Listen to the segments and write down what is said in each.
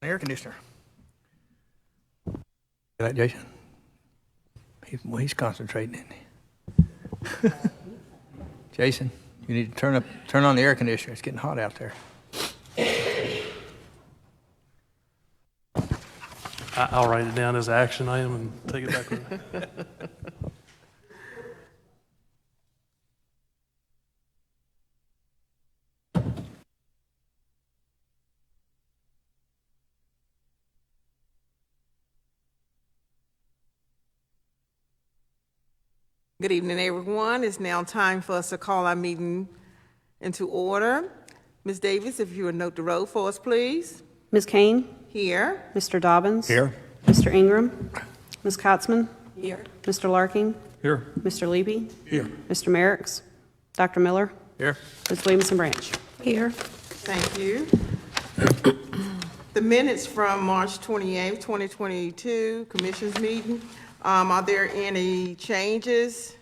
Air conditioner. See that, Jason? He's concentrating, isn't he? Jason, you need to turn on the air conditioner. It's getting hot out there. I'll write it down as an action item and take it back with me. Good evening, everyone. It's now time for us to call our meeting into order. Ms. Davis, if you would note the roll for us, please. Ms. Kane? Here. Mr. Dobbins? Here. Mr. Ingram? Ms. Kotzman? Here. Mr. Larking? Here. Mr. Levy? Here. Mr. Merricks? Dr. Miller? Here. Ms. Williamson Branch? Here. Thank you. The minutes from March 28th, 2022, Commission's meeting. Are there any changes?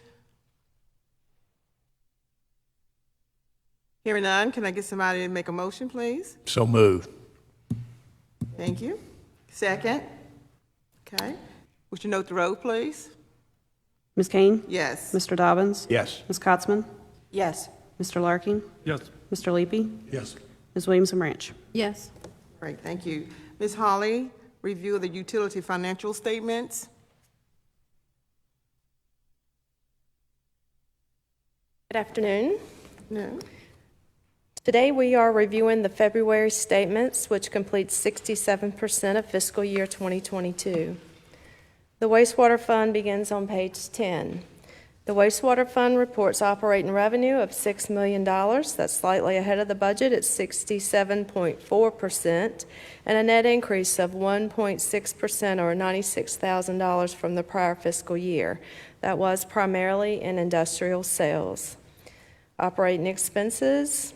Hearing none, can I get somebody to make a motion, please? So moved. Thank you. Second? Okay. Would you note the roll, please? Ms. Kane? Yes. Mr. Dobbins? Yes. Ms. Kotzman? Yes. Mr. Larking? Yes. Mr. Levy? Yes. Ms. Williamson Branch? Yes. Great, thank you. Ms. Holly, review of the utility financial statements. Good afternoon. No. Today we are reviewing the February statements, which completes 67% of fiscal year 2022. The wastewater fund begins on page 10. The wastewater fund reports operating revenue of $6 million. That's slightly ahead of the budget at 67.4%, and a net increase of 1.6% or $96,000 from the prior fiscal year. That was primarily in industrial sales. Operating expenses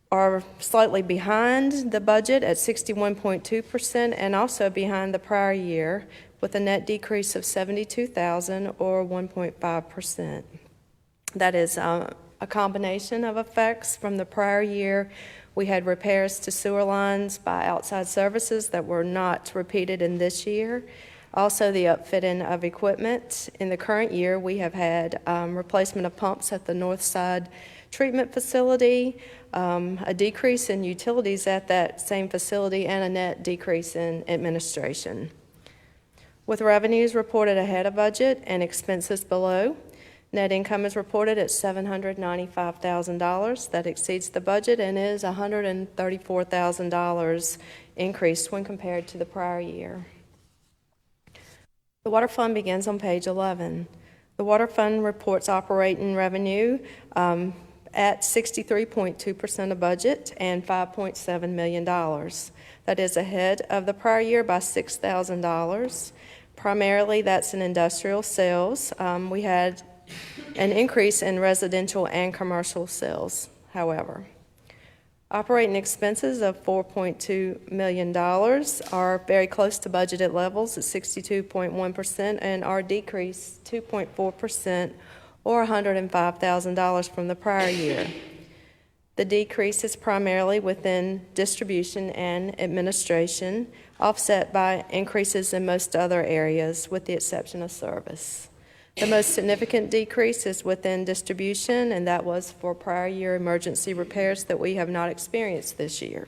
are slightly behind the budget at 61.2% and also behind the prior year with a net decrease of $72,000 or 1.5%. That is a combination of effects from the prior year. We had repairs to sewer lines by outside services that were not repeated in this year. Also, the upfitting of equipment. In the current year, we have had replacement of pumps at the North Side Treatment Facility, a decrease in utilities at that same facility, and a net decrease in administration. With revenues reported ahead of budget and expenses below, net income is reported at $795,000. That exceeds the budget and is $134,000 increased when compared to the prior year. The water fund begins on page 11. The water fund reports operating revenue at 63.2% of budget and $5.7 million. That is ahead of the prior year by $6,000. Primarily, that's in industrial sales. We had an increase in residential and commercial sales, however. Operating expenses of $4.2 million are very close to budgeted levels at 62.1% and are decreased 2.4% or $105,000 from the prior year. The decrease is primarily within distribution and administration, offset by increases in most other areas with the exception of service. The most significant decrease is within distribution, and that was for prior year emergency repairs that we have not experienced this year.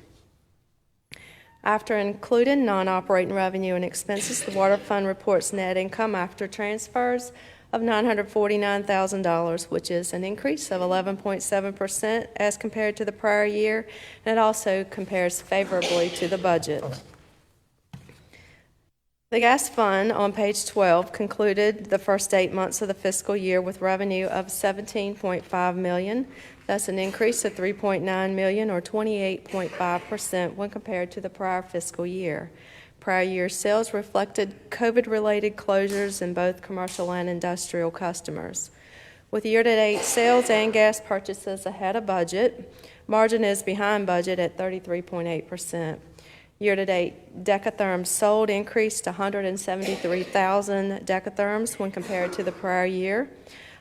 After including non-operating revenue and expenses, the water fund reports net income after transfers of $949,000, which is an increase of 11.7% as compared to the prior year, and it also compares favorably to the budget. The gas fund on page 12 concluded the first 8 months of the fiscal year with revenue of $17.5 million. That's an increase of $3.9 million or 28.5% when compared to the prior fiscal year. Prior year sales reflected COVID-related closures in both commercial and industrial customers. With year-to-date sales and gas purchases ahead of budget, margin is behind budget at 33.8%. Year-to-date decatherms sold increased to 173,000 decatherms when compared to the prior year,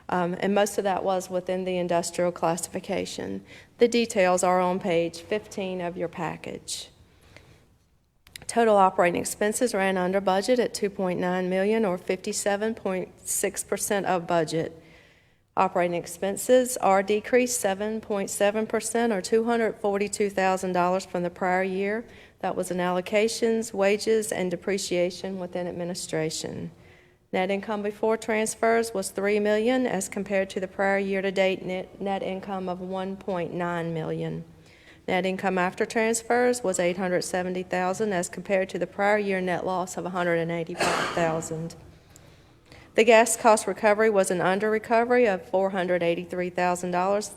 and most of that was within the industrial classification. The details are on page 15 of your package. Total operating expenses ran under budget at $2.9 million, or 57.6% of budget. Operating expenses are decreased 7.7%, or $242,000 from the prior year. That was in allocations, wages, and depreciation within administration. Net income before transfers was $3 million as compared to the prior year-to-date net income of $1.9 million. Net income after transfers was $870,000 as compared to the prior year net loss of $185,000. The gas cost recovery was an under recovery of $483,000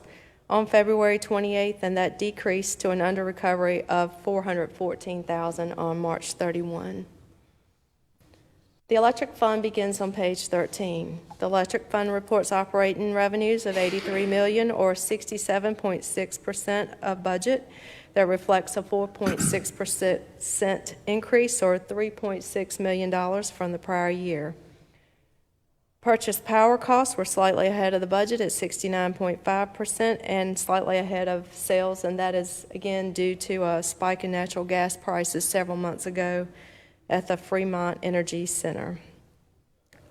on February 28th, and that decreased to an under recovery of $414,000 on March 31. The electric fund begins on page 13. The electric fund reports operating revenues of $83 million, or 67.6% of budget. That reflects a 4.6% increase, or $3.6 million from the prior year. Purchased power costs were slightly ahead of the budget at 69.5% and slightly ahead of sales, and that is, again, due to a spike in natural gas prices several months ago at the Fremont Energy Center.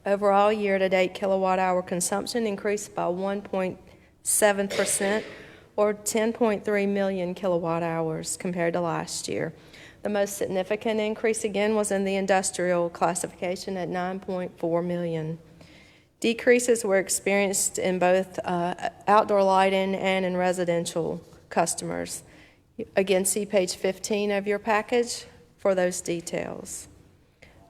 Overall, year-to-date kilowatt-hour consumption increased by 1.7%, or 10.3 million kilowatt-hours compared to last year. The most significant increase, again, was in the industrial classification at 9.4 million. Decreases were experienced in both outdoor lighting and in residential customers. Again, see page 15 of your package for those details.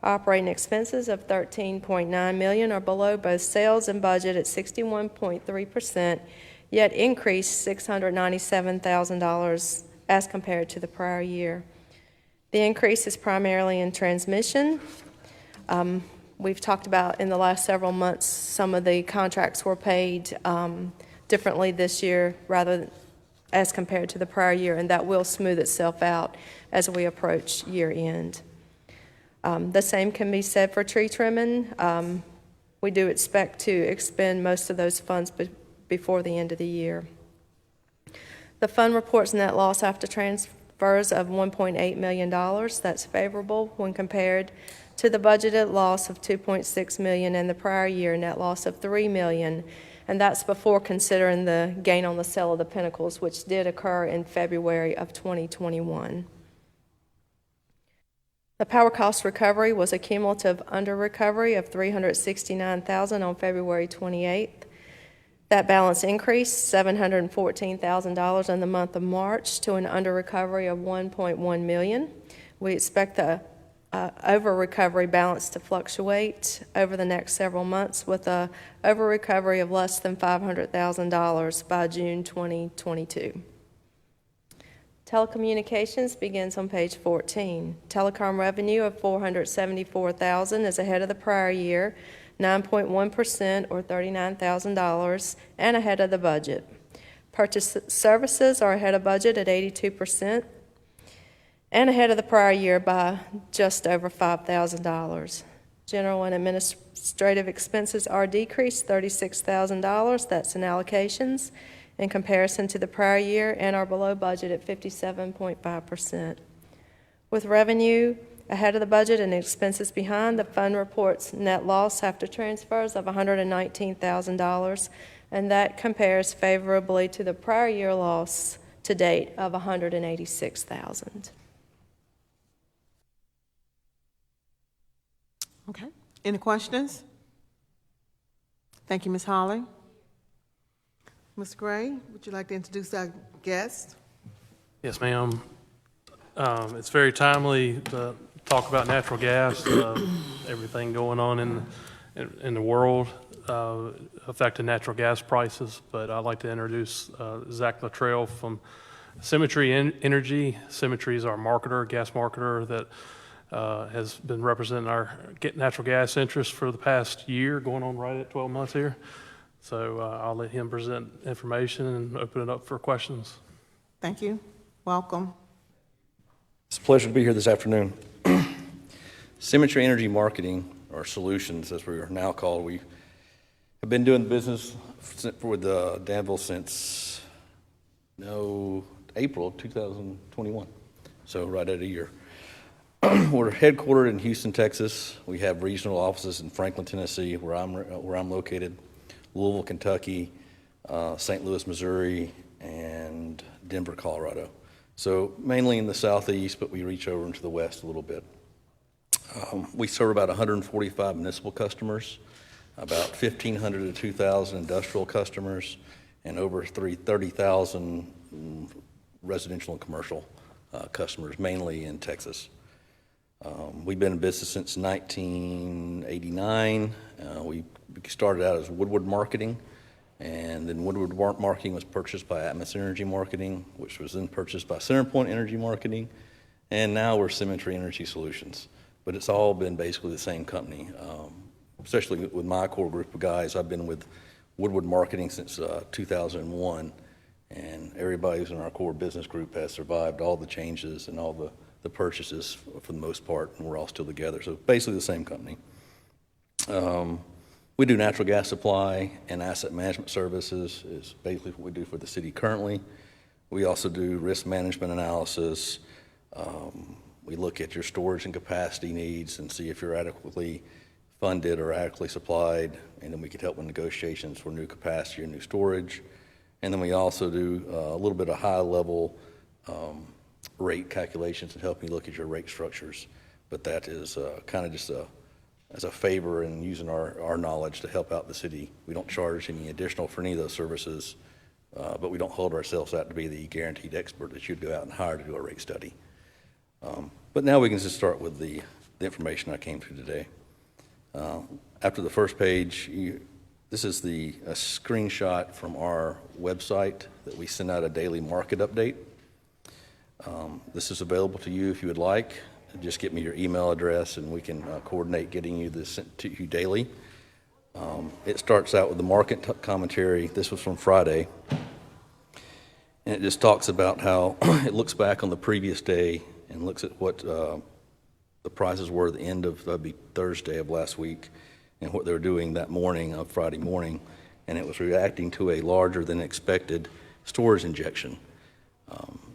Operating expenses of $13.9 million are below both sales and budget at 61.3%, yet increased $697,000 as compared to the prior year. The increase is primarily in transmission. We've talked about in the last several months some of the contracts were paid differently this year rather as compared to the prior year, and that will smooth itself out as we approach year end. The same can be said for tree trimming. We do expect to expend most of those funds before the end of the year. The fund reports net loss after transfers of $1.8 million. That's favorable when compared to the budgeted loss of $2.6 million and the prior year net loss of $3 million, and that's before considering the gain on the sale of the Pinnacles, which did occur in February of 2021. The power cost recovery was a cumulative under recovery of $369,000 on February 28th. That balance increased $714,000 in the month of March to an under recovery of $1.1 million. We expect the over-recovery balance to fluctuate over the next several months with a over-recovery of less than $500,000 by June 2022. Telecommunications begins on page 14. Telecom revenue of $474,000 is ahead of the prior year, 9.1% or $39,000, and ahead of the budget. Purchase services are ahead of budget at 82%. And ahead of the prior year by just over $5,000. General and administrative expenses are decreased $36,000, that's in allocations, in comparison to the prior year, and are below budget at 57.5%. With revenue ahead of the budget and expenses behind, the fund reports net loss after transfers of $119,000, and that compares favorably to the prior year loss to date of $186,000. Okay. Any questions? Thank you, Ms. Holly. Ms. Gray, would you like to introduce our guest? Yes, ma'am. It's very timely to talk about natural gas, everything going on in the world affecting natural gas prices. But I'd like to introduce Zach Latrell from Symmetry Energy. Symmetry is our marketer, gas marketer that has been representing our natural gas interests for the past year, going on right at 12 months here. So I'll let him present information and open it up for questions. Thank you. Welcome. It's a pleasure to be here this afternoon. Symmetry Energy Marketing, or Solutions as we are now called, we have been doing business with Danville since April 2021, so right at a year. We're headquartered in Houston, Texas. We have regional offices in Franklin, Tennessee, where I'm located, Louisville, Kentucky, St. Louis, Missouri, and Denver, Colorado. So mainly in the southeast, but we reach over into the west a little bit. We serve about 145 municipal customers, about 1,500 to 2,000 industrial customers, and over 30,000 residential and commercial customers, mainly in Texas. We've been in business since 1989. We started out as Woodward Marketing, and then Woodward Marketing was purchased by Atmos Energy Marketing, which was then purchased by Centerpoint Energy Marketing, and now we're Symmetry Energy Solutions. But it's all been basically the same company, especially with my core group of guys. I've been with Woodward Marketing since 2001, and everybody who's in our core business group has survived all the changes and all the purchases for the most part, and we're all still together. So basically the same company. We do natural gas supply and asset management services is basically what we do for the city currently. We also do risk management analysis. We look at your storage and capacity needs and see if you're adequately funded or adequately supplied, and then we could help with negotiations for new capacity or new storage. And then we also do a little bit of high-level rate calculations and helping you look at your rate structures. But that is kind of just as a favor and using our knowledge to help out the city. We don't charge any additional for any of those services, but we don't hold ourselves out to be the guaranteed expert that you'd go out and hire to do a rate study. But now we can just start with the information I came to today. After the first page, this is a screenshot from our website that we send out a daily market update. This is available to you if you would like. Just get me your email address and we can coordinate getting you this sent to you daily. It starts out with the market commentary. This was from Friday. And it just talks about how it looks back on the previous day and looks at what the prices were at the end of that'd be Thursday of last week and what they were doing that morning of Friday morning. And it was reacting to a larger than expected storage injection.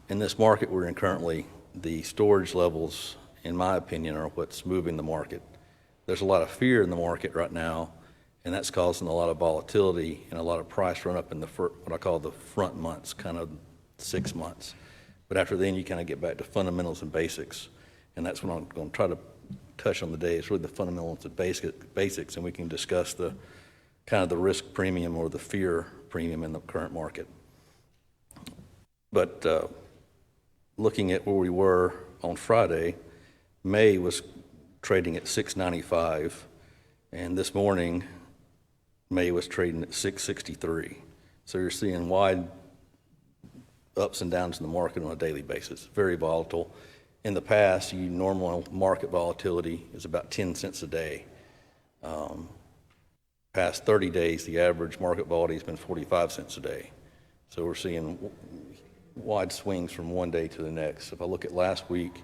In this market we're in currently, the storage levels, in my opinion, are what's moving the market. There's a lot of fear in the market right now, and that's causing a lot of volatility and a lot of price run up in what I call the front months, kind of 6 months. But after then, you kind of get back to fundamentals and basics, and that's what I'm going to try to touch on today. It's really the fundamentals and basics, and we can discuss the kind of the risk premium or the fear premium in the current market. But looking at where we were on Friday, May was trading at $6.95, and this morning, May was trading at $6.63. So you're seeing wide ups and downs in the market on a daily basis, very volatile. In the past, normal market volatility is about 10 cents a day. Past 30 days, the average market volatility has been 45 cents a day. So we're seeing wide swings from one day to the next. If I look at last week,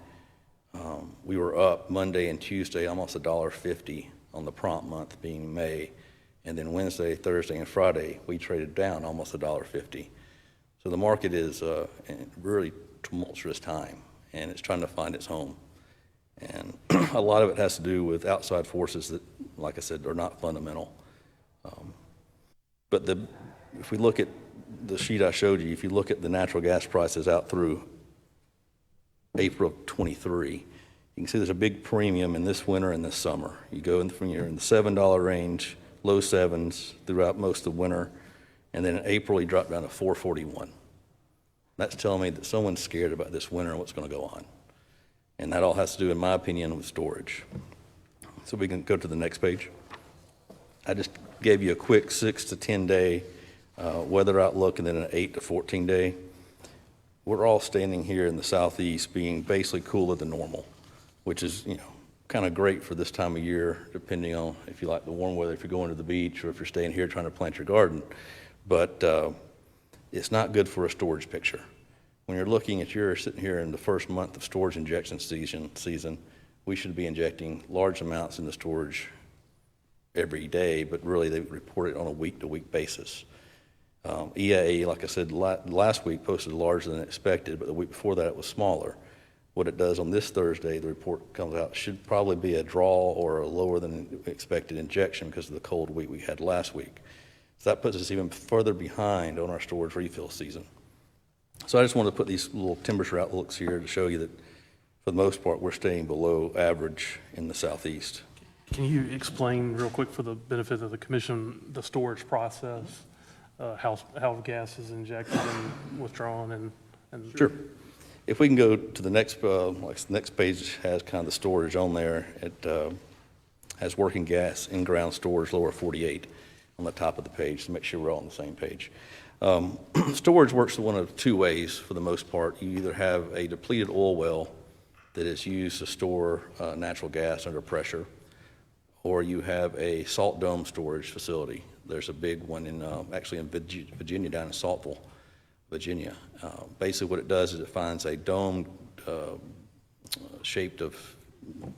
we were up Monday and Tuesday almost $1.50 on the prompt month being May, and then Wednesday, Thursday, and Friday we traded down almost $1.50. So the market is in a really tumultuous time, and it's trying to find its home. And a lot of it has to do with outside forces that, like I said, are not fundamental. But if we look at the sheet I showed you, if you look at the natural gas prices out through April of 23, you can see there's a big premium in this winter and this summer. You go in from you're in the $7 range, low sevens throughout most of winter, and then in April you drop down to $4.41. That's telling me that someone's scared about this winter and what's going to go on. And that all has to do, in my opinion, with storage. So we can go to the next page. I just gave you a quick 6 to 10 day weather outlook and then an 8 to 14 day. We're all standing here in the southeast being basically cooler than normal, which is, kind of great for this time of year, depending on if you like the warm weather, if you're going to the beach, or if you're staying here trying to plant your garden. But it's not good for a storage picture. When you're looking at sitting here in the first month of storage injection season, we should be injecting large amounts into storage every day, but really they report it on a week-to-week basis. EIA, like I said, last week posted larger than expected, but the week before that it was smaller. What it does on this Thursday, the report comes out, should probably be a draw or a lower than expected injection because of the cold week we had last week. So that puts us even further behind on our storage refill season. So I just wanted to put these little temperature outlooks here to show you that for the most part, we're staying below average in the southeast. Can you explain real quick for the benefit of the commission, the storage process, how gas is injected and withdrawn and? Sure. If we can go to the next, like the next page has kind of the storage on there. It has working gas in-ground storage, lower 48 on the top of the page to make sure we're all on the same page. Storage works one of two ways for the most part. You either have a depleted oil well that is used to store natural gas under pressure, or you have a salt dome storage facility. There's a big one in actually in Virginia, down in Saltville, Virginia. Basically what it does is it finds a dome shaped of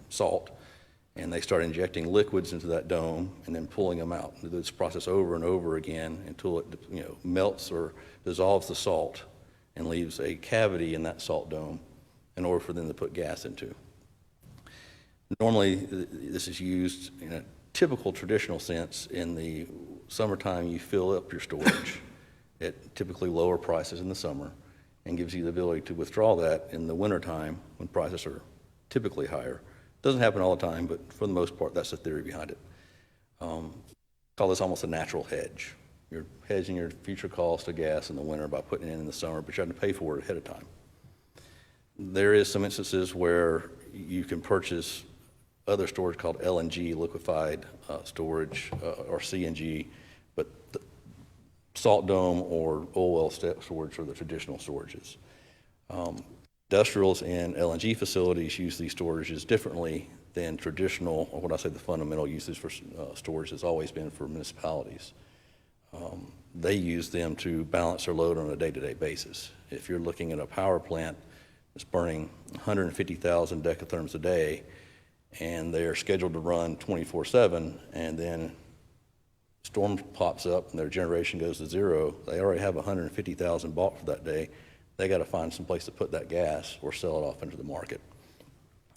salt, and they start injecting liquids into that dome and then pulling them out. They do this process over and over again until it melts or dissolves the salt and leaves a cavity in that salt dome in order for them to put gas into. Normally, this is used in a typical traditional sense. In the summertime, you fill up your storage at typically lower prices in the summer and gives you the ability to withdraw that in the wintertime when prices are typically higher. Doesn't happen all the time, but for the most part, that's the theory behind it. Call this almost a natural hedge. You're hedging your future cost of gas in the winter by putting it in the summer, but you're having to pay for it ahead of time. There is some instances where you can purchase other storage called LNG, liquefied storage, or CNG, but the salt dome or oil well storage are the traditional storages. Industrials and LNG facilities use these storages differently than traditional, or what I say the fundamental usage for storage has always been for municipalities. They use them to balance their load on a day-to-day basis. If you're looking at a power plant that's burning 150,000 decatherms a day, and they're scheduled to run 24/7, and then storm pops up and their generation goes to zero, they already have 150,000 bought for that day. They got to find some place to put that gas or sell it off into the market.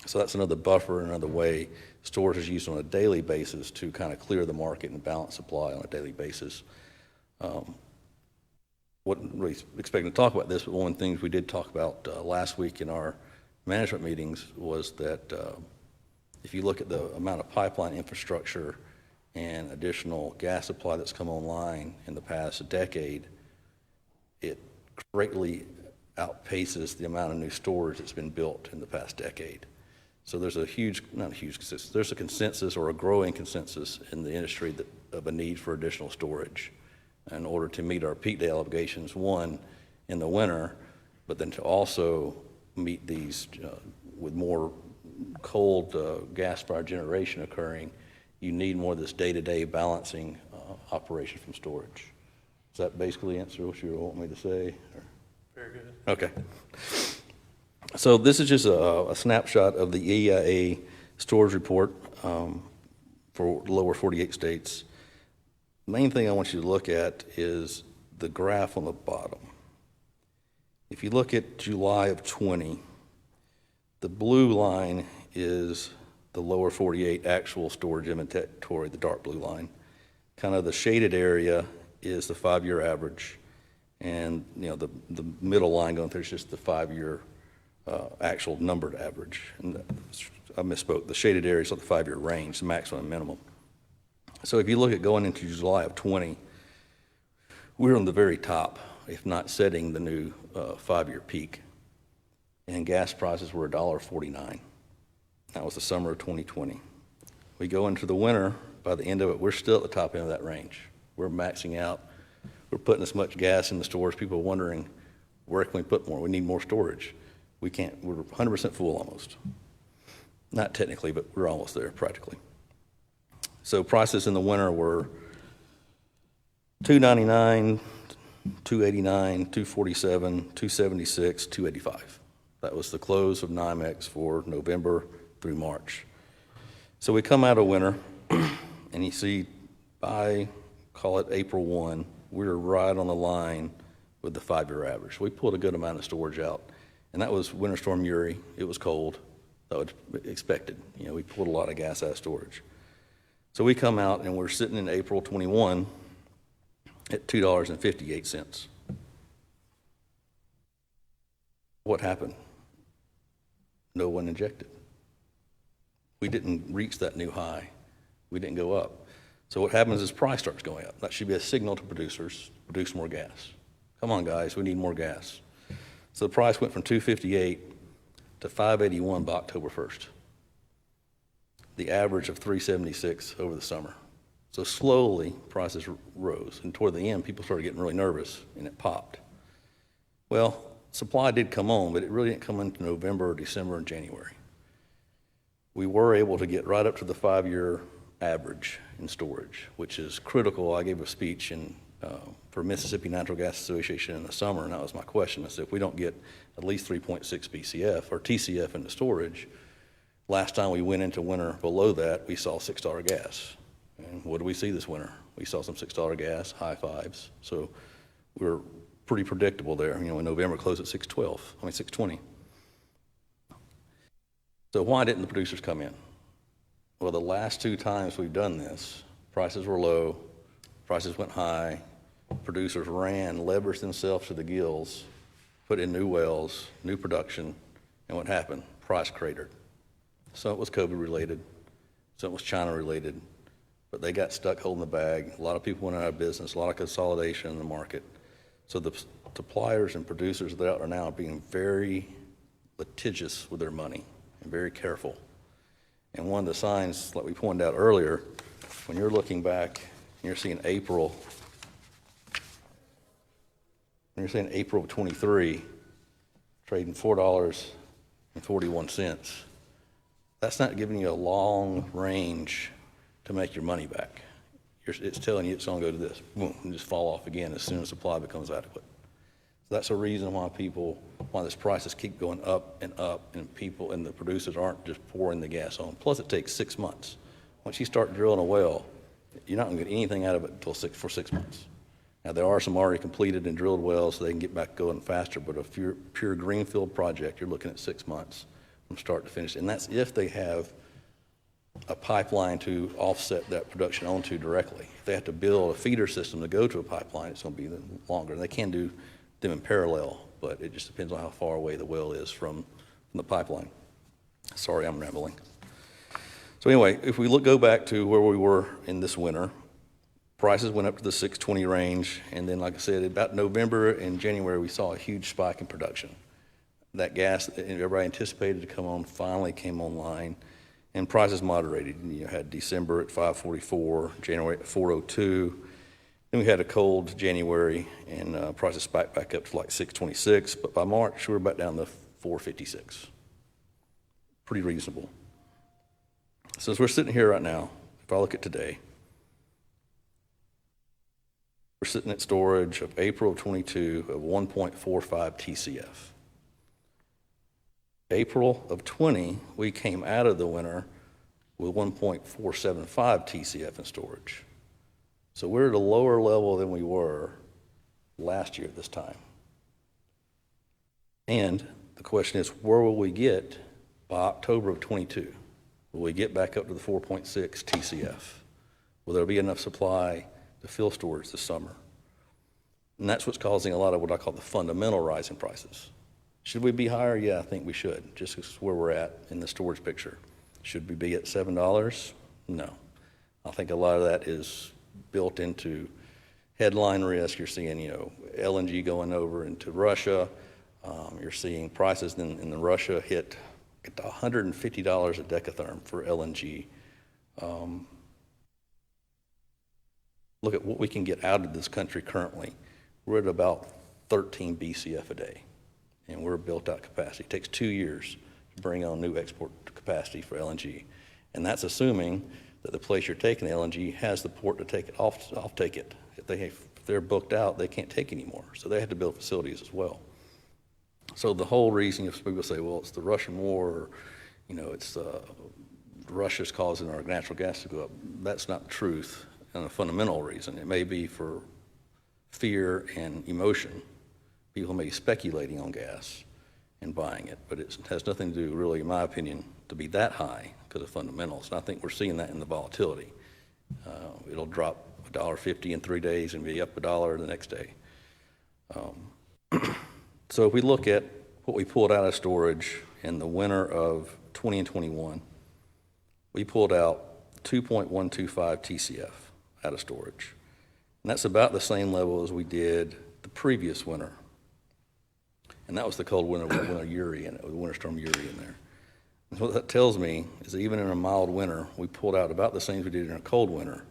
So that's another buffer, another way storage is used on a daily basis to kind of clear the market and balance supply on a daily basis. Wasn't really expecting to talk about this, but one of the things we did talk about last week in our management meetings was that if you look at the amount of pipeline infrastructure and additional gas supply that's come online in the past decade, it greatly outpaces the amount of new storage that's been built in the past decade. So there's a huge, not a huge consensus, there's a consensus or a growing consensus in the industry that, of a need for additional storage in order to meet our peak day obligations, one, in the winter, but then to also meet these with more cold gas-fired generation occurring, you need more of this day-to-day balancing operation from storage. Does that basically answer what you want me to say? Or? Very good. Okay. So this is just a snapshot of the Eia Storage Report for lower 48 states. The main thing I want you to look at is the graph on the bottom. If you look at July of 20, the blue line is the lower 48 actual storage inventory, the dark blue line. Kind of the shaded area is the 5-year average, and the middle line going through is just the 5-year actual numbered average. And I misspoke. The shaded area is the 5-year range, the maximum and minimum. So if you look at going into July of 20, we're on the very top, if not setting the new 5-year peak. And gas prices were $1.49. That was the summer of 2020. We go into the winter, by the end of it, we're still at the top end of that range. We're maxing out. We're putting as much gas in the stores. People are wondering, where can we put more? We need more storage. We can't, we're 100% full almost. Not technically, but we're almost there practically. So prices in the winter were $2.99, $2.89, $2.47, $2.76, $2.85. That was the close of NYMEX for November through March. So we come out of winter, and you see by, call it April 1, we're right on the line with the 5-year average. We pulled a good amount of storage out, And that was Winter Storm Uri. It was cold. That was expected. You know, we pulled a lot of gas out of storage. So we come out and we're sitting in April 21 at $2.58. What happened? No one injected. We didn't reach that new high. We didn't go up. So what happens is price starts going up. That should be a signal to producers, produce more gas. Come on, guys, we need more gas. So the price went from $2.58 to $5.81 by October 1st. The average of $3.76 over the summer. So slowly, prices rose. And toward the end, people started getting really nervous, and it popped. Well, supply did come on, but it really didn't come into November, December, and January. We were able to get right up to the 5-year average in storage, which is critical. I gave a speech for Mississippi Natural Gas Association in the summer, and that was my question. I said, if we don't get at least 3.6 BCF or TCF into storage, last time we went into winter below that, we saw $6 gas. And what do we see this winter? We saw some $6 gas, high fives. So we're pretty predictable there. You know, in November closed at 620. So why didn't the producers come in? Well, the last 2 times we've done this, prices were low, prices went high, producers ran, leveraged themselves to the gills, put in new wells, new production, and what happened? Price cratered. Some of it was COVID related, some of it was China related, but they got stuck holding the bag. A lot of people went out of business, a lot of consolidation in the market. So the suppliers and producers that are now being very litigious with their money and very careful. And one of the signs, like we pointed out earlier, when you're looking back and you're seeing April of 23, trading $4.41, that's not giving you a long range to make your money back. It's telling you it's going to go to this, boom, and just fall off again as soon as supply becomes adequate. So that's a reason why this prices keep going up, and people and the producers aren't just pouring the gas on. Plus, it takes 6 months. Once you start drilling a well, you're not going to get anything out of it for 6 months. Now, there are some already completed and drilled wells, so they can get back going faster, but a pure greenfield project, you're looking at 6 months from start to finish. And that's if they have a pipeline to offset that production onto directly. If they have to build a feeder system to go to a pipeline, it's going to be longer. And they can do them in parallel, but it just depends on how far away the well is from the pipeline. Sorry, I'm rambling. So anyway, if we go back to where we were in this winter, prices went up to the $6.20 range, and then, like I said, about November and January, we saw a huge spike in production. That gas that everybody anticipated to come on finally came online, and prices moderated. You had December at $5.44, January at $4.02. Then we had a cold January, and prices spiked back up to like $6.26, but by March, we were back down to $4.56. Pretty reasonable. So as we're sitting here right now, if I look at today, we're sitting at storage of April of 22 of 1.45 TCF. April of 20, we came out of the winter with 1.475 TCF in storage. So we're at a lower level than we were last year at this time. And the question is, where will we get by October of 22? Will we get back up to the 4.6 TCF? Will there be enough supply to fill storage this summer? And that's what's causing a lot of what I call the fundamental rise in prices. Should we be higher? Yeah, I think we should, just where we're at in the storage picture. Should we be at $7? No. I think a lot of that is built into headline risk. You're seeing, LNG going over into Russia. You're seeing prices in Russia hit $150 a decatherm for LNG. Look at what we can get out of this country currently. We're at about 13 BCF a day, and we're built out capacity. It takes 2 years to bring on new export capacity for LNG, and that's assuming that the place you're taking the LNG has the port to take it off take it. If they're booked out, they can't take anymore, so they have to build facilities as well. So the whole reason, if people say, well, it's the Russian war, or, it's Russia's causing our natural gas to go up, that's not the truth and a fundamental reason. It may be for fear and emotion. People may be speculating on gas, and buying it. But it has nothing to do, really, in my opinion, to be that high because of fundamentals. And I think we're seeing that in the volatility. It'll drop $1.50 in 3 days and be up $1 the next day. So if we look at what we pulled out of storage in the winter of 20 and 21, we pulled out 2.125 TCF out of storage. And that's about the same level as we did the previous winter. And that was the cold winter with Winter Uri in it, with Winter Storm Uri in there. And what that tells me is that even in a mild winter, we pulled out about the same as we did in a cold winter.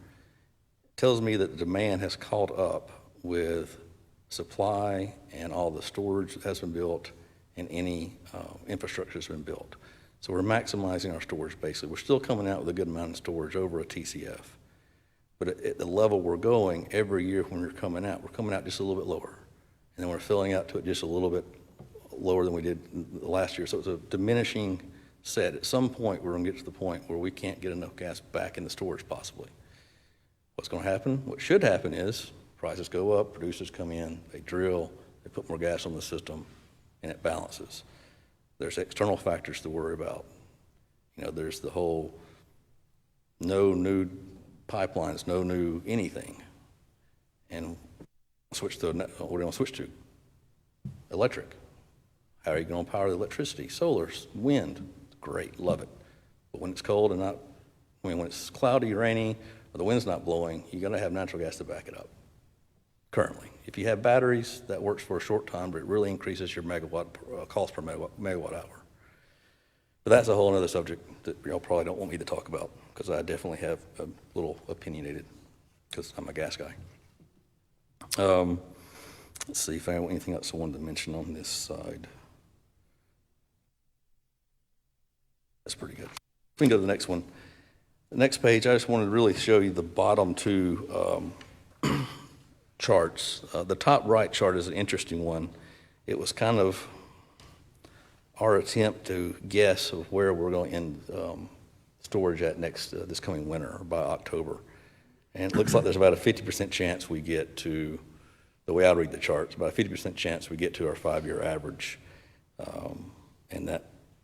It tells me that the demand has caught up with supply and all the storage that has been built and any infrastructure that's been built. So we're maximizing our storage, basically. We're still coming out with a good amount of storage, over a TCF. But at the level we're going, every year when we're coming out just a little bit lower. And then we're filling out to it just a little bit lower than we did last year. So it's a diminishing set. At some point, we're going to get to the point where we can't get enough gas back in the storage, possibly. What's going to happen? What should happen is prices go up, producers come in, they drill, they put more gas on the system, and it balances. There's external factors to worry about. You know, there's the whole no new pipelines, no new anything. And what are we going to switch to? Electric. How are you going to power the electricity? Solar, wind, great, love it. But when it's cold and when it's cloudy, rainy, or the wind's not blowing, you're going to have natural gas to back it up. Currently, if you have batteries, that works for a short time, but it really increases your cost per megawatt hour. But that's a whole other subject that y'all probably don't want me to talk about, because I definitely have a little opinionated, because I'm a gas guy. Let's see if I have anything else I wanted to mention on this side. That's pretty good. We can go to the next one. The next page, I just wanted to really show you the bottom two charts. The top right chart is an interesting one. It was kind of our attempt to guess of where we're going to end storage at this coming winter, or by October. And it looks like there's about a 50% chance we get to, the way I read the charts, about a 50% chance we get to our 5-year average.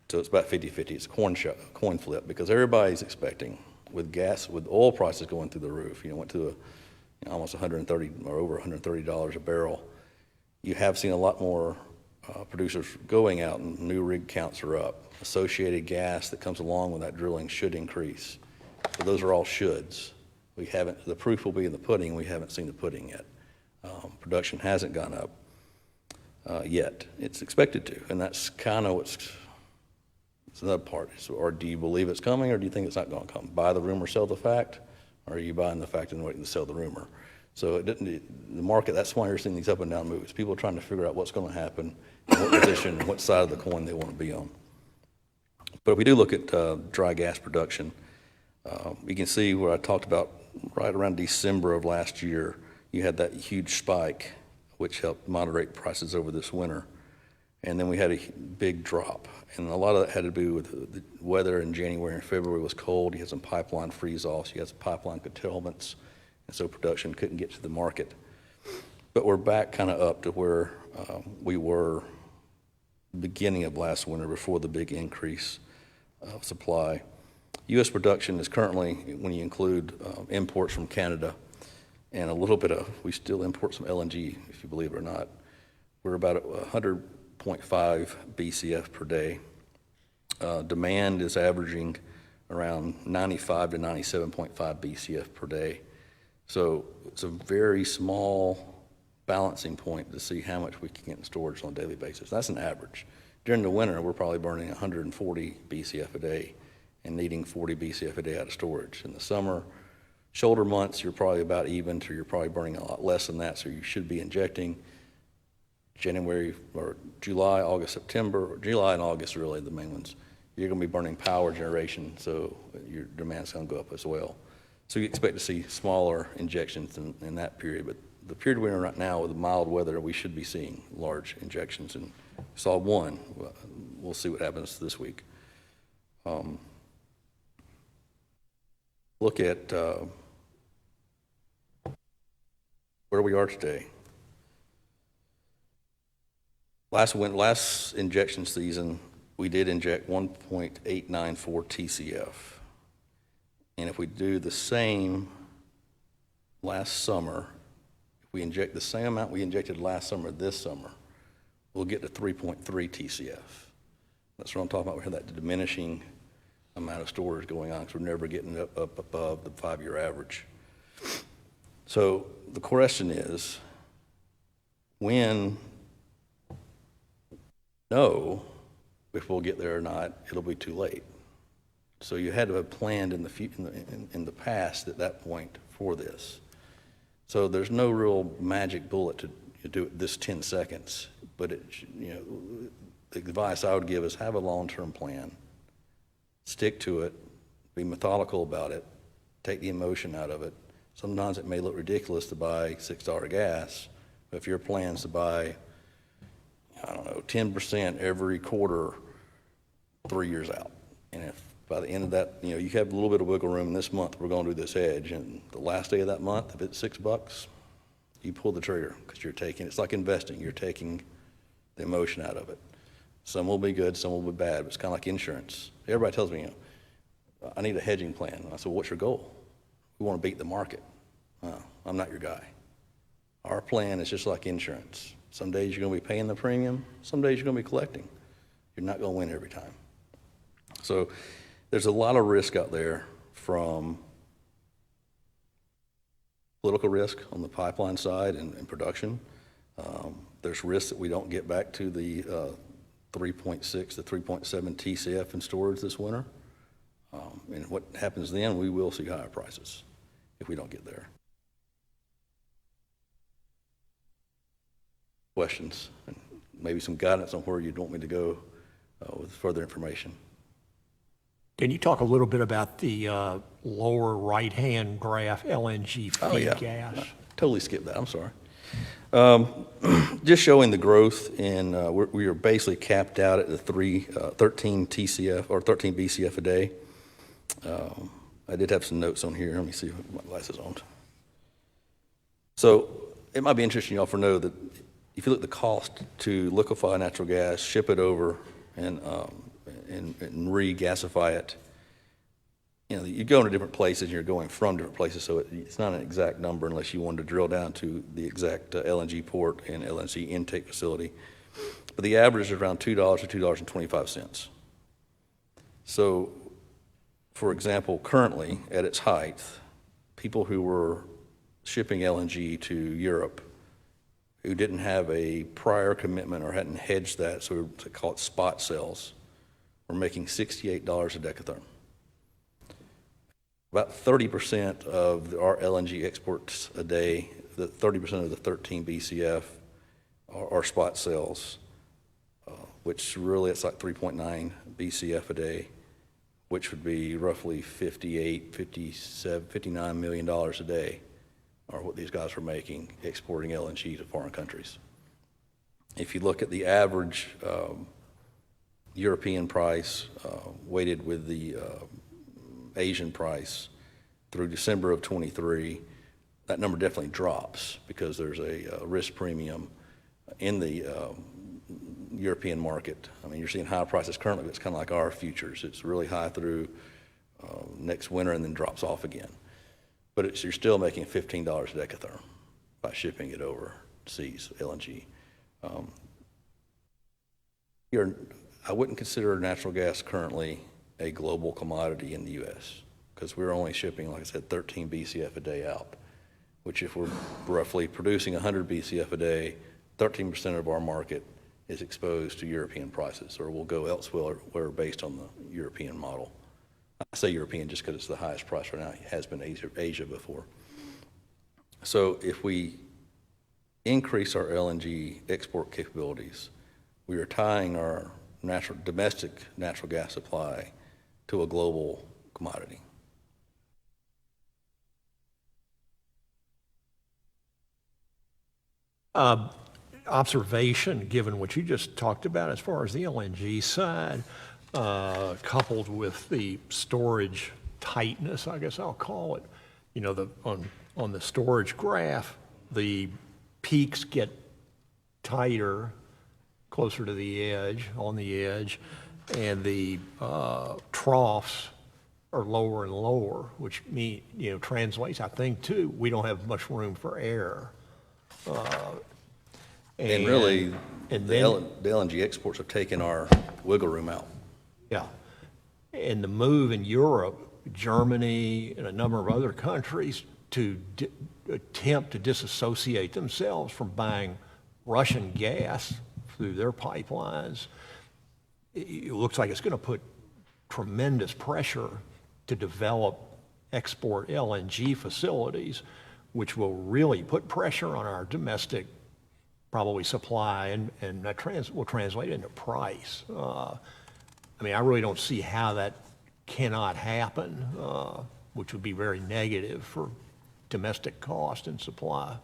So it's about 50-50. It's a coin flip, because everybody's expecting, with oil prices going through the roof, went to almost 130 or over $130 a barrel. You have seen a lot more producers going out, and new rig counts are up. Associated gas that comes along with that drilling should increase. So those are all shoulds. The proof will be in the pudding. We haven't seen the pudding yet. Production hasn't gone up yet. It's expected to, and that's kind of it's another part. Or do you believe it's coming, or do you think it's not going to come? Buy the rumor, sell the fact, or are you buying the fact and waiting to sell the rumor? So the market, that's why you're seeing these up and down moves. People are trying to figure out what's going to happen, what position, what side of the coin they want to be on. But if we do look at dry gas production, you can see where I talked about right around December of last year, you had that huge spike, which helped moderate prices over this winter. And then we had a big drop. And a lot of that had to do with the weather in January and February was cold. You had some pipeline freeze-offs. You had some pipeline curtailments. And so production couldn't get to the market. But we're back kind of up to where we were beginning of last winter, before the big increase of supply. U.S. production is currently, when you include imports from Canada, and a little bit we still import some LNG, if you believe it or not. We're about 100.5 BCF per day. Demand is averaging around 95 to 97.5 BCF per day. So it's a very small balancing point to see how much we can get in storage on a daily basis. That's an average. During the winter, we're probably burning 140 BCF a day and needing 40 BCF a day out of storage. In the summer, shoulder months, you're probably about even, so you're probably burning a lot less than that, so you should be injecting. January or July, August, September, or July and August are really the main ones. You're going to be burning power generation, so your demand's going to go up as well. So you expect to see smaller injections in that period, but the period we're in right now with the mild weather, we should be seeing large injections, and we saw one. We'll see what happens this week. Look at where we are today. Last injection season, we did inject 1.894 TCF. And if we do the same last summer, if we inject the same amount we injected last summer this summer, we'll get to 3.3 TCF. That's what I'm talking about. We have that diminishing amount of storage going on because we're never getting up above the 5-year average. So the question is, when know if we'll get there or not, it'll be too late. So you had to have planned in the past at that point for this. So there's no real magic bullet to do it this 10 seconds, but the advice I would give is have a long-term plan, stick to it, be methodical about it, take the emotion out of it. Sometimes it may look ridiculous to buy $6 gas, but if your plan's to buy, 10% every quarter, 3 years out. And if by the end of that, you have a little bit of wiggle room. This month, we're going to do this hedge. And the last day of that month, if it's $6, you pull the trigger because it's like investing. You're taking the emotion out of it. Some will be good, some will be bad, but it's kind of like insurance. Everybody tells me, I need a hedging plan. And I said, well, what's your goal? We want to beat the market. I'm not your guy. Our plan is just like insurance. Some days you're going to be paying the premium. Some days you're going to be collecting. You're not going to win every time. So there's a lot of risk out there, from political risk on the pipeline side and production. There's risk that we don't get back to the 3.6 to 3.7 TCF in storage this winter. And what happens then, we will see higher prices if we don't get there. Questions and maybe some guidance on where you'd want me to go with further information. Can you talk a little bit about the lower right-hand graph, LNG feed gas? Totally skipped that. I'm sorry. Just showing the growth in, we are basically capped out at the 13 TCF or 13 BCF a day. I did have some notes on here. Let me see if my glasses on. So it might be interesting y'all for know that if you look at the cost to liquefy natural gas, ship it over, and re-gasify it, you go into different places and you're going from different places, so it's not an exact number unless you wanted to drill down to the exact LNG port and LNG intake facility. But the average is around $2 to $2.25. So, for example, currently at its height, people who were shipping LNG to Europe who didn't have a prior commitment or hadn't hedged that, so we call it spot sales, were making $68 a decatherm. About 30% of our LNG exports a day, 30% of the 13 BCF are spot sales, which really it's like 3.9 BCF a day, which would be roughly $59 million a day, are what these guys are making exporting LNG to foreign countries. If you look at the average European price weighted with the Asian price through December of 23, that number definitely drops because there's a risk premium in the European market. I mean, you're seeing high prices currently, but it's kind of like our futures. It's really high through next winter and then drops off again. But you're still making $15 a decatherm by shipping it overseas, LNG. I wouldn't consider natural gas currently a global commodity in the U.S. because we're only shipping, like I said, 13 BCF a day out, which if we're roughly producing 100 BCF a day, 13% of our market is exposed to European prices, or will go elsewhere based on the European model. I say European just because it's the highest price right now. It has been Asia before. So if we increase our LNG export capabilities, we are tying our domestic natural gas supply to a global commodity. Observation, given what you just talked about as far as the LNG side, coupled with the storage tightness, I guess I'll call it. On the storage graph, the peaks get tighter closer to the edge, on the edge, and the troughs are lower and lower, which translates, I think, too, we don't have much room for air. And really, and the then- the LNG exports have taken our wiggle room out. Yeah. And the move in Europe, Germany, and a number of other countries to attempt to disassociate themselves from buying Russian gas through their pipelines, it looks like it's going to put tremendous pressure to develop export LNG facilities, which will really put pressure on our domestic probably supply, and that will translate into price. I mean, I really don't see how that cannot happen, which would be very negative for domestic cost and supply.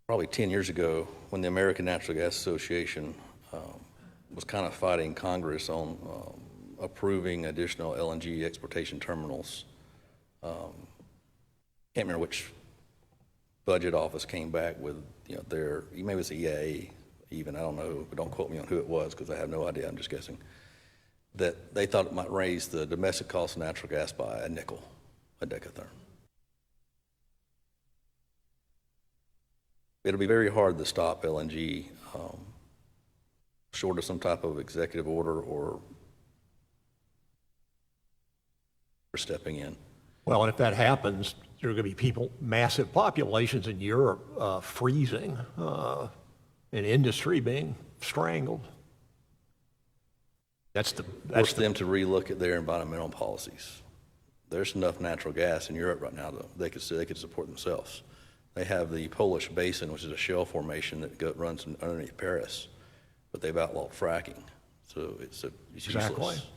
Probably 10 years ago, when the American Natural Gas Association was kind of fighting Congress on approving additional LNG exportation terminals. Can't remember which budget office came back with, their, maybe it was EA even, I don't know, but don't quote me on who it was because I have no idea, I'm just guessing, that they thought it might raise the domestic cost of natural gas by a nickel a decatherm. It'll be very hard to stop LNG short of some type of executive order or stepping in. Well, and if that happens, there are going to be massive populations in Europe freezing, and industry being strangled. Force them to relook at their environmental policies. There's enough natural gas in Europe right now that they could support themselves. They have the Polish Basin, which is a shale formation that runs underneath Paris, but they've outlawed fracking, so it's Exactly. useless.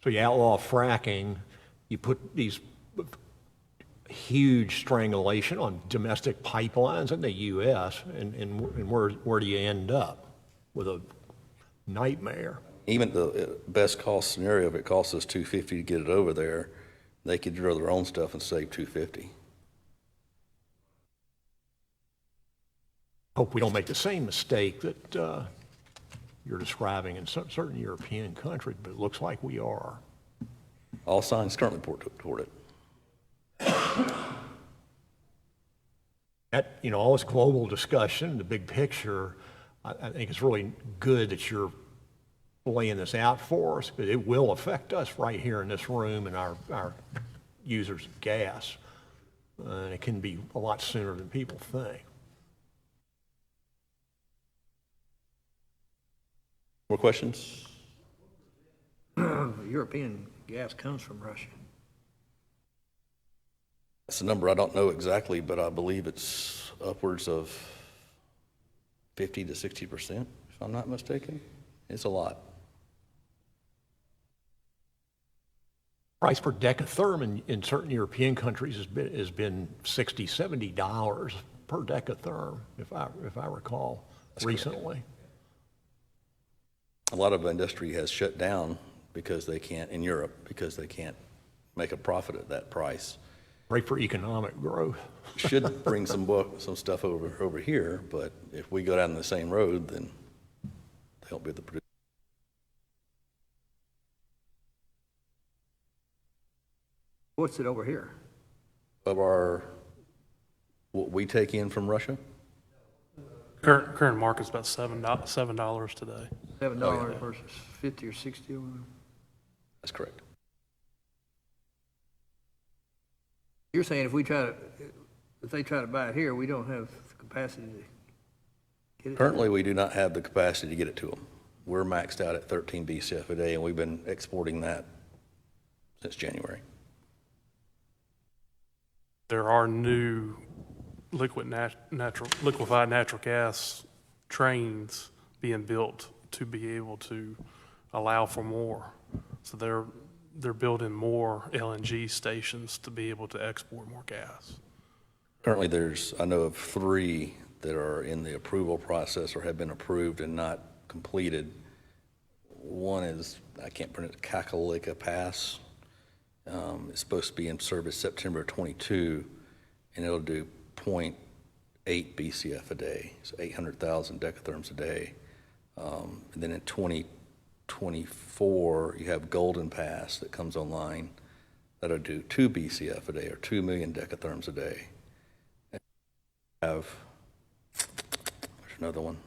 So you outlaw fracking, you put these huge strangulation on domestic pipelines in the U.S., and where do you end up? With a nightmare. Even the best cost scenario, if it costs us $250 to get it over there, they could drill their own stuff and save $250. Hope we don't make the same mistake that you're describing in certain European countries, but it looks like we are. All signs currently point toward it. That, all this global discussion, the big picture, I think it's really good that you're laying this out for us, but it will affect us right here in this room and our users of gas. And it can be a lot sooner than people think. More questions? European gas comes from Russia. That's a number I don't know exactly, but I believe it's upwards of 50 to 60%, if I'm not mistaken. It's a lot. Price per decatherm in certain European countries has been $60, $70 per decatherm, if I recall. That's recently. Correct. A lot of industry has shut down because they can't, in Europe, because they can't make a profit at that price. Great for economic growth. Should bring some stuff over here, but if we go down the same road, then they won't be able to produce. What's it over here? Of what we take in from Russia? Current market's about $7 today. $7 versus 50 or 60 over there. That's correct. You're saying if they try to buy it here, we don't have the capacity to get it? Currently, we do not have the capacity to get it to them. We're maxed out at 13 BCF a day, and we've been exporting that since January. There are new liquefied natural gas trains being built to be able to allow for more. So they're building more LNG stations to be able to export more gas. Currently, I know of 3 that are in the approval process or have been approved and not completed. One is, I can't pronounce it, Kakalika Pass. It's supposed to be in service September 22, and it'll do 8 BCF a day, so 800,000 decatherms a day. And then in 2024, you have Golden Pass that comes online that'll do 2 BCF a day, or 2 million decatherms a day. And there's another one.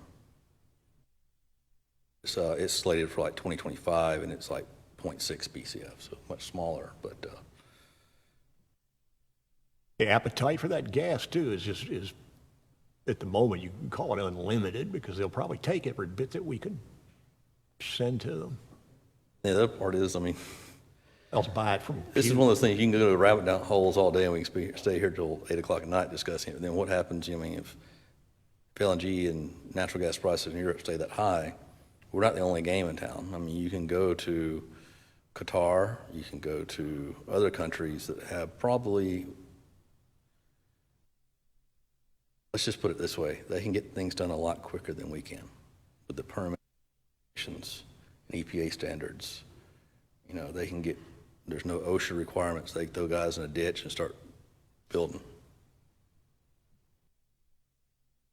It's slated for like 2025, and it's like 0.6 BCF, so much smaller, but The appetite for that gas too is at the moment, you can call it unlimited, because they'll probably take every bit that we can send to them. the other part is, I mean, Else buy it from. this is one of those things, you can go to the rabbit down holes all day, and we can stay here till 8 o'clock at night discussing it. And then what happens, I mean, if LNG and natural gas prices in Europe stay that high, we're not the only game in town. I mean, you can go to Qatar, you can go to other countries that have probably, let's just put it this way, they can get things done a lot quicker than we can with the permits and EPA standards. You know, they can get, there's no OSHA requirements. They throw guys in a ditch and start building.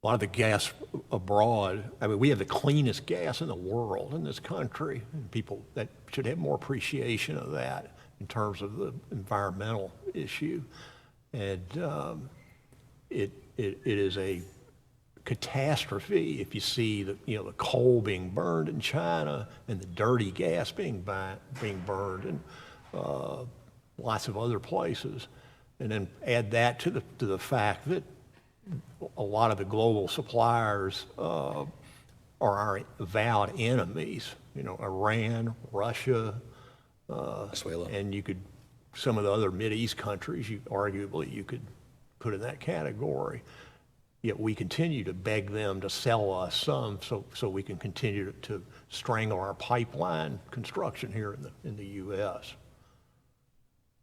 A lot of the gas abroad, I mean, we have the cleanest gas in the world in this country, and people that should have more appreciation of that in terms of the environmental issue. And it is a catastrophe if you see the coal being burned in China and the dirty gas being burned in lots of other places, and then add that to the fact that a lot of the global suppliers are our avowed enemies. You know, Iran, Russia, Venezuela, and some of the other Mideast countries. Arguably you could put in that category. Yet we continue to beg them to sell us some, so we can continue to strangle our pipeline construction here in the U.S.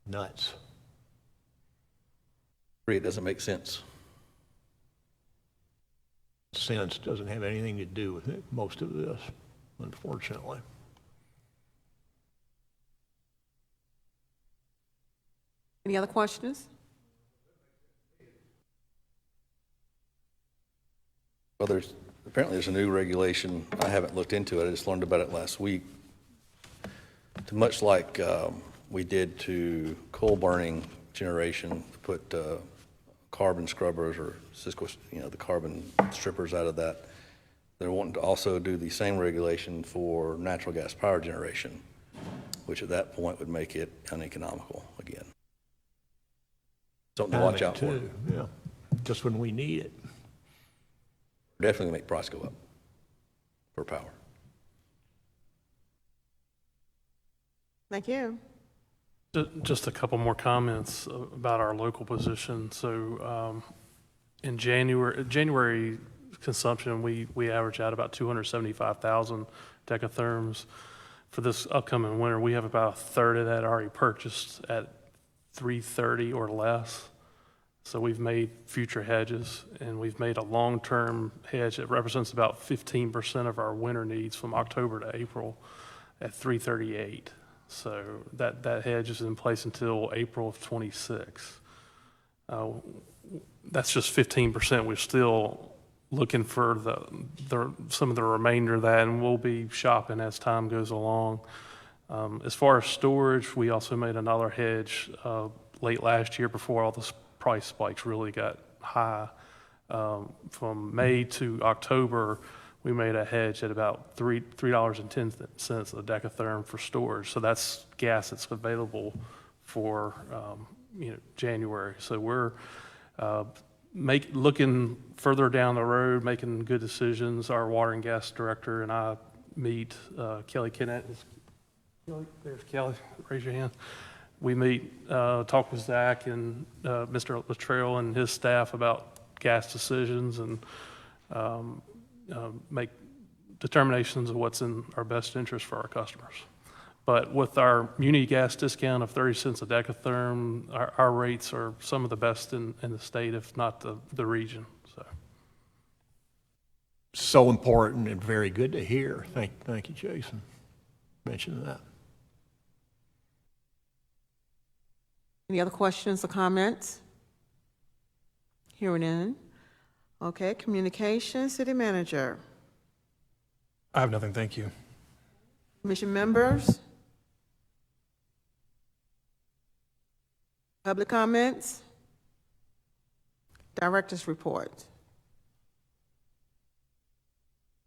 Nuts. It doesn't make sense. Sense doesn't have anything to do with it, most of this, unfortunately. Any other questions? Well, apparently there's a new regulation. I haven't looked into it. I just learned about it last week. Much like we did to coal burning generation, to put carbon scrubbers or Cisco, the carbon strippers out of that. They're wanting to also do the same regulation for natural gas power generation, which at that point would make it uneconomical again. Something to watch out for. Yeah, just when we need it. Definitely make price go up for power. Thank you. Just a couple more comments about our local position. So in January consumption, we average out about 275,000 decatherms. For this upcoming winter, we have about a third of that already purchased at 330 or less. So we've made future hedges, and we've made a long-term hedge that represents about 15% of our winter needs from October to April at 338. So that hedge is in place until April of 26. That's just 15%. We're still looking for some of the remainder of that, and we'll be shopping as time goes along. As far as storage, we also made another hedge late last year before all the price spikes really got high. From May to October, we made a hedge at about $3.10 a decatherm for storage. So that's gas that's available for January. So we're looking further down the road, making good decisions. Our water and gas director and I meet. Kelly Kennett there's Kelly. Raise your hand. We meet, talk with Zach and Mr. Latrell and his staff about gas decisions and make determinations of what's in our best interest for our customers. But with our muni gas discount of 30 cents a decatherm, our rates are some of the best in the state, if not the region. So important and very good to hear. Thank you, Jason. Mention that. Any other questions or comments? Hearing none. Okay, communication, city manager. I have nothing, thank you. Commission members? Public comments? Director's report.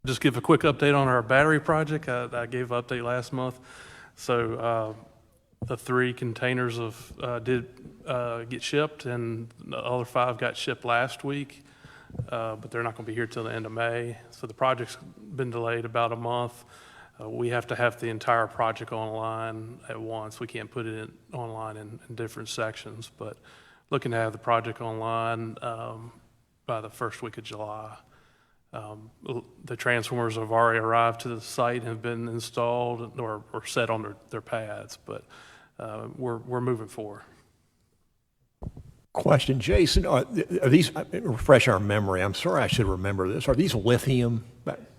Just give a quick update on our battery project. I gave an update last month. So the 3 containers did get shipped, and the other 5 got shipped last week, but they're not going to be here till the end of May. So the project's been delayed about a month. We have to have the entire project online at once. We can't put it online in different sections, but looking to have the project online by the first week of July. The transformers have already arrived to the site and have been installed or set on their pads, but we're moving forward. Question, Jason, are these, refresh our memory, I'm sorry I should remember this, are these lithium,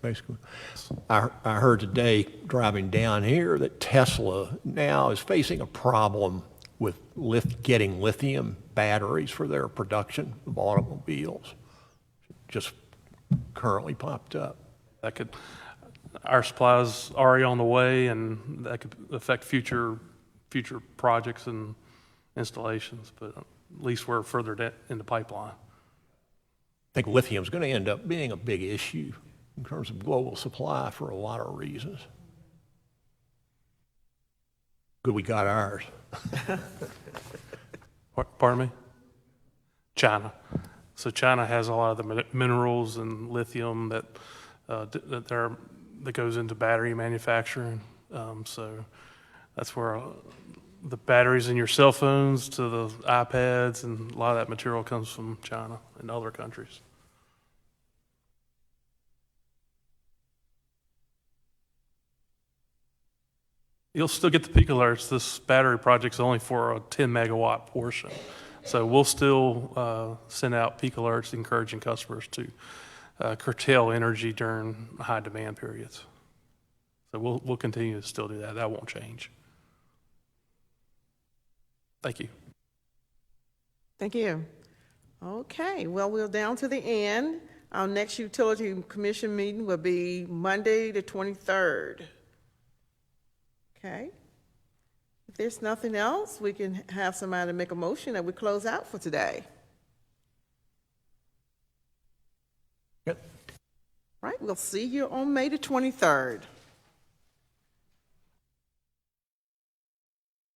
basically? I heard today, driving down here, that Tesla now is facing a problem with getting lithium batteries for their production of automobiles. Just currently popped up. Our supply's already on the way, and that could affect future projects and installations, but at least we're further in the pipeline. I think lithium's going to end up being a big issue in terms of global supply for a lot of reasons. Good we got ours. Pardon me? China. So China has a lot of the minerals and lithium that goes into battery manufacturing. So that's where the batteries in your cell phones to the iPads and a lot of that material comes from China and other countries. You'll still get the peak alerts. This battery project's only for a 10 megawatt portion. So we'll still send out peak alerts encouraging customers to curtail energy during high demand periods. So we'll continue to still do that. That won't change. Thank you. Thank you. Okay, well, we're down to the end. Our next utility commission meeting will be Monday, the 23rd. Okay. If there's nothing else, we can have somebody make a motion that we close out for today. Yep. Right, we'll see you on May the 23rd.